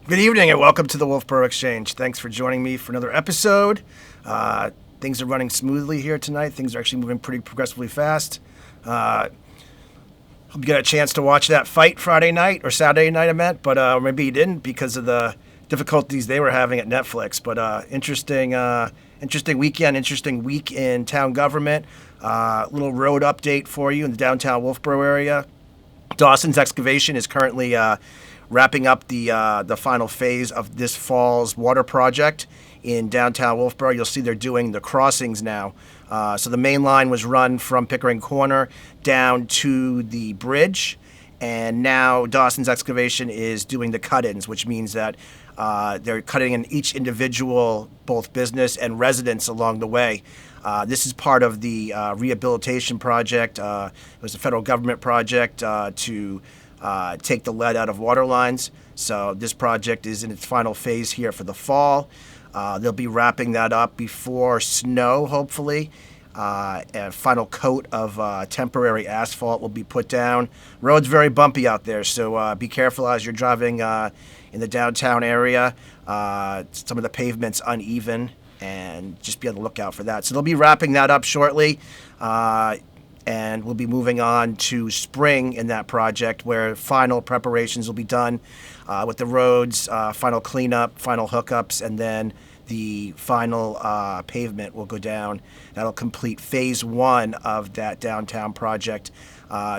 Good evening and welcome to the Wolfeboro Exchange. Thanks for joining me for another episode. Things are running smoothly here tonight. Things are actually moving pretty progressively fast. Hope you got a chance to watch that fight Friday night or Saturday night, I meant, but maybe you didn't because of the difficulties they were having at Netflix. But interesting weekend, interesting week in town government. Little road update for you in the downtown Wolfeboro area. Dawson's excavation is currently wrapping up the final phase of this fall's water project in downtown Wolfeboro. You'll see they're doing the crossings now. So the main line was run from Pickering Corner down to the bridge, and now Dawson's excavation is doing the cut-ins, which means that they're cutting in each individual, both business and residents along the way. This is part of the rehabilitation project. It was a federal government project to take the lead out of water lines. So this project is in its final phase here for the fall. They'll be wrapping that up before snow, hopefully. A final coat of temporary asphalt will be put down. Road's very bumpy out there, so be careful as you're driving in the downtown area. Some of the pavement's uneven, and just be on the lookout for that. So they'll be wrapping that up shortly. And we'll be moving on to spring in that project where final preparations will be done with the roads, final cleanup, final hookups, and then the final pavement will go down. That'll complete phase one of that downtown project.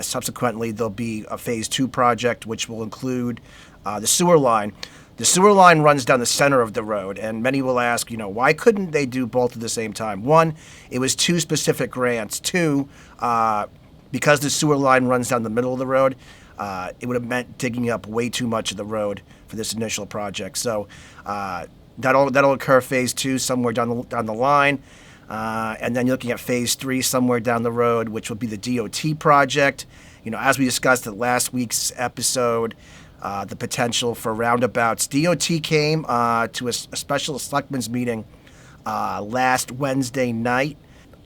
Subsequently, there'll be a phase two project, which will include the sewer line. The sewer line runs down the center of the road, and many will ask, why couldn't they do both at the same time? One, it was two specific grants. Two, because the sewer line runs down the middle of the road, it would have meant digging up way too much of the road for this initial project. So that'll occur phase two somewhere down the line, and then you're looking at phase three somewhere down the road, which will be the DOT project. As we discussed in last week's episode, the potential for roundabouts. DOT came to a special selectmen's meeting last Wednesday night.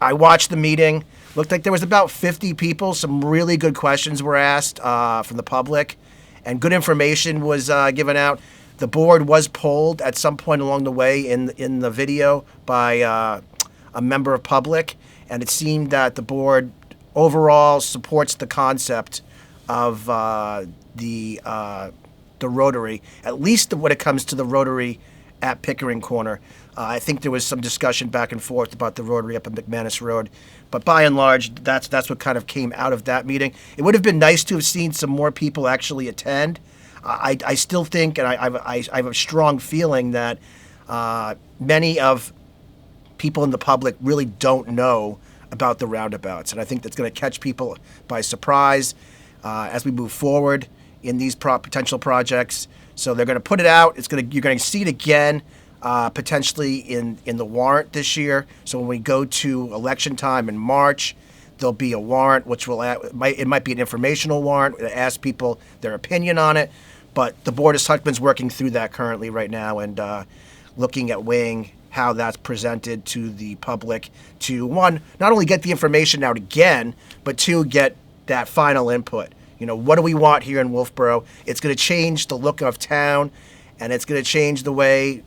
I watched the meeting. Looked like there was about 50 people. Some really good questions were asked from the public, and good information was given out. The board was polled at some point along the way in the video by a member of public, and it seemed that the board overall supports the concept of the Rotary, at least when it comes to the Rotary at Pickering Corner. I think there was some discussion back and forth about the Rotary up on McManus Road, but by and large, that's what kind of came out of that meeting. It would have been nice to have seen some more people actually attend. I still think, and I have a strong feeling that many of people in the public really don't know about the roundabouts, and I think that's going to catch people by surprise as we move forward in these potential projects. So they're going to put it out. You're going to see it again, potentially in the warrant this year. So when we go to election time in March, there'll be a warrant, which it might be an informational warrant that asks people their opinion on it. But the Board of Selectmen's working through that currently right now and looking at weighing how that's presented to the public to, one, not only get the information out again, but two, get that final input. What do we want here in Wolfeboro? It's going to change the look of town, and it's going to change the way,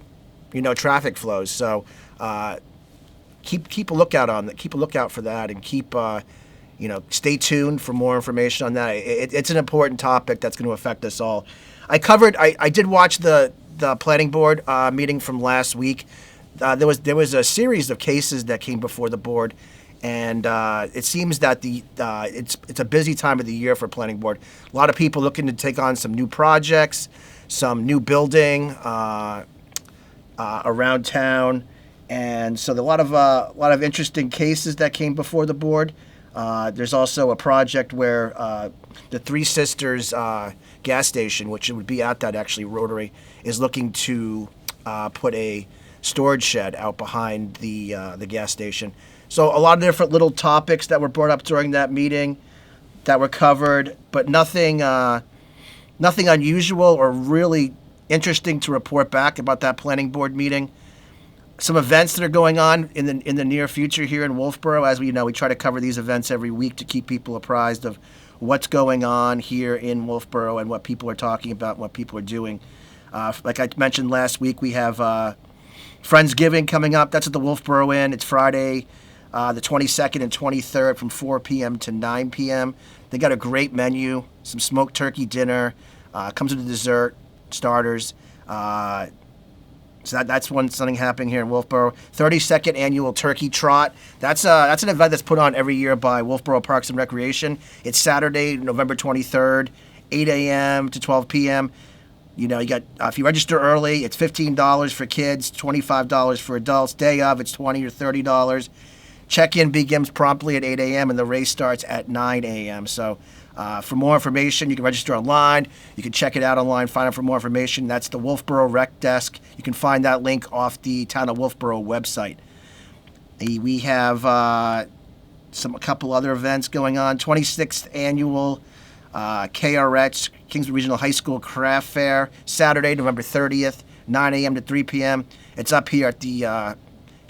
traffic flows. So keep a lookout on that. Keep a lookout for that, and stay tuned for more information on that. It's an important topic that's going to affect us all. I did watch the planning board meeting from last week. There was a series of cases that came before the board. And it seems that it's a busy time of the year for planning board. A lot of people looking to take on some new projects, some new building around town, and so there are a lot of interesting cases that came before the board. There's also a project where the Three Sisters gas station, which it would be at that actually Rotary, is looking to put a storage shed out behind the gas station. So a lot of different little topics that were brought up during that meeting that were covered, but nothing unusual or really interesting to report back about that planning board meeting. Some events that are going on in the near future here in Wolfeboro. As we try to cover these events every week to keep people apprised of what's going on here in Wolfeboro and what people are talking about and what people are doing. Like I mentioned last week, we have Friendsgiving coming up. That's at the Wolfeboro Inn. It's Friday, the 22nd and 23rd from 4 p.m. to 9 p.m. They got a great menu, some smoked turkey dinner, comes with a dessert, starters. So that's something happening here in Wolfeboro. 32nd annual Turkey Trot. That's an event that's put on every year by Wolfeboro Parks and Recreation. It's Saturday, November 23rd, 8 a.m. to 12 p.m. You got if you register early, it's $15 for kids, $25 for adults. Day of, it's $20 or $30. Check-in begins promptly at 8 a.m. and the race starts at 9 a.m. So for more information, you can register online. You can check it out online, find out for more information. That's the Wolfeboro Rec Desk. You can find that link off the Town of Wolfeboro website. We have a couple other events going on. 26th annual KRH, Kingswood Regional High School Craft Fair, Saturday, November 30th, 9 a.m. to 3 p.m. It's up here at the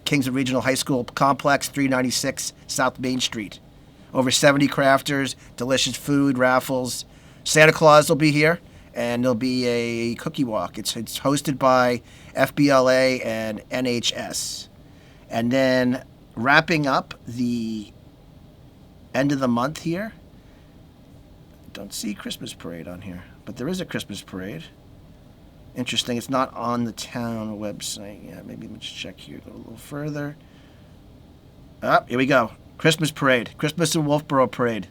Kingswood Regional High School Complex, 396 South Main Street. Over 70 crafters, delicious food, raffles. Santa Claus will be here, and there'll be a cookie walk. It's hosted by FBLA and NHS. And then wrapping up the end of the month here, don't see Christmas parade on here, but there is a Christmas parade. Interesting, it's not on the town website. Yeah, maybe let's check here, go a little further. Here we go. Christmas parade, Christmas in Wolfeboro parade.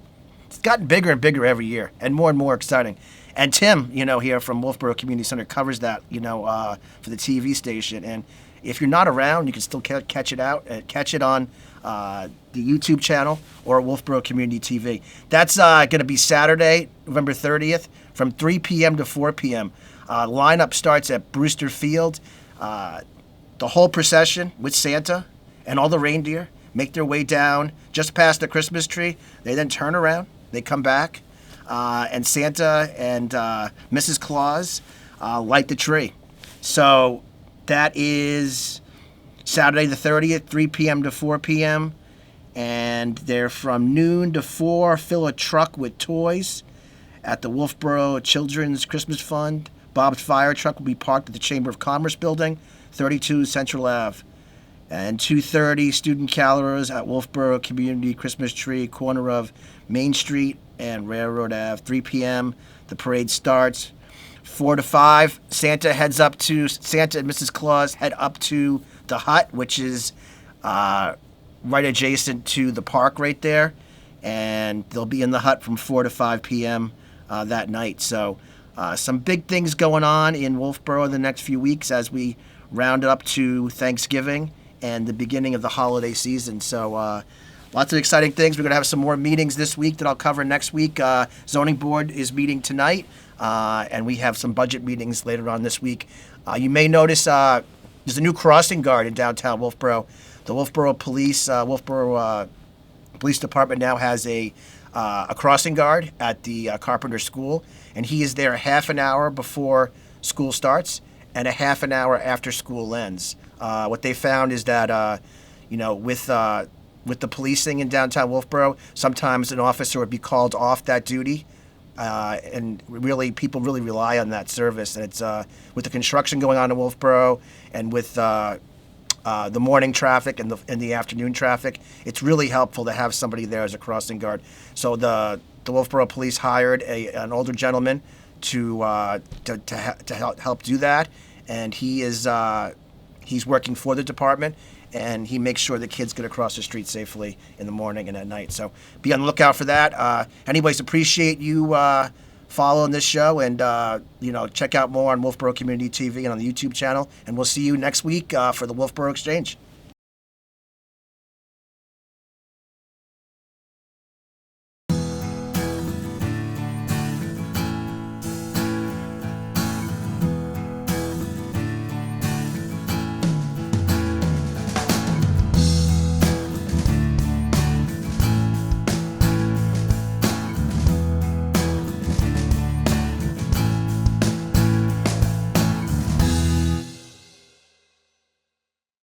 It's gotten bigger and bigger every year, and more exciting. And Tim, here from Wolfeboro Community Center covers that, for the TV station. And if you're not around, you can still catch it on the YouTube channel or Wolfeboro Community TV. That's going to be Saturday, November 30th, from 3 p.m. to 4 p.m. Lineup starts at Brewster Field. The whole procession with Santa and all the reindeer make their way down just past the Christmas tree. They then turn around, they come back, and Santa and Mrs. Claus light the tree. So that is Saturday the 30th, 3 p.m. to 4 p.m. And they're from noon to 4. Fill a truck with toys at the Wolfeboro Children's Christmas Fund. Bob's fire truck will be parked at the Chamber of Commerce building, 32 Central Ave. And 2:30 student carolers at Wolfeboro Community Christmas Tree, corner of Main Street and Railroad Ave. 3 p.m. The parade starts. 4 to 5, Santa and Mrs. Claus head up to the hut, which is right adjacent to the park right there. And they'll be in the hut from 4 to 5 p.m. That night. So some big things going on in Wolfeboro in the next few weeks as we round up to Thanksgiving and the beginning of the holiday season. So lots of exciting things. We're going to have some more meetings this week that I'll cover next week. Zoning Board is meeting tonight, and we have some budget meetings later on this week. You may notice there's a new crossing guard in downtown Wolfeboro. The Wolfeboro Police Department now has a crossing guard at the Carpenter School, and he is there a half an hour before school starts and a half an hour after school ends. What they found is that, with the policing in downtown Wolfeboro, sometimes an officer would be called off that duty, and really people really rely on that service. And it's with the construction going on in Wolfeboro and with the morning traffic and the afternoon traffic, it's really helpful to have somebody there as a crossing guard. So the Wolfeboro Police hired an older gentleman to help do that, and he's working for the department, and he makes sure the kids get across the street safely in the morning and at night. So be on the lookout for that. Anyways, appreciate you following this show, and check out more on Wolfeboro Community TV and on the YouTube channel. And we'll see you next week for the Wolfeboro Exchange.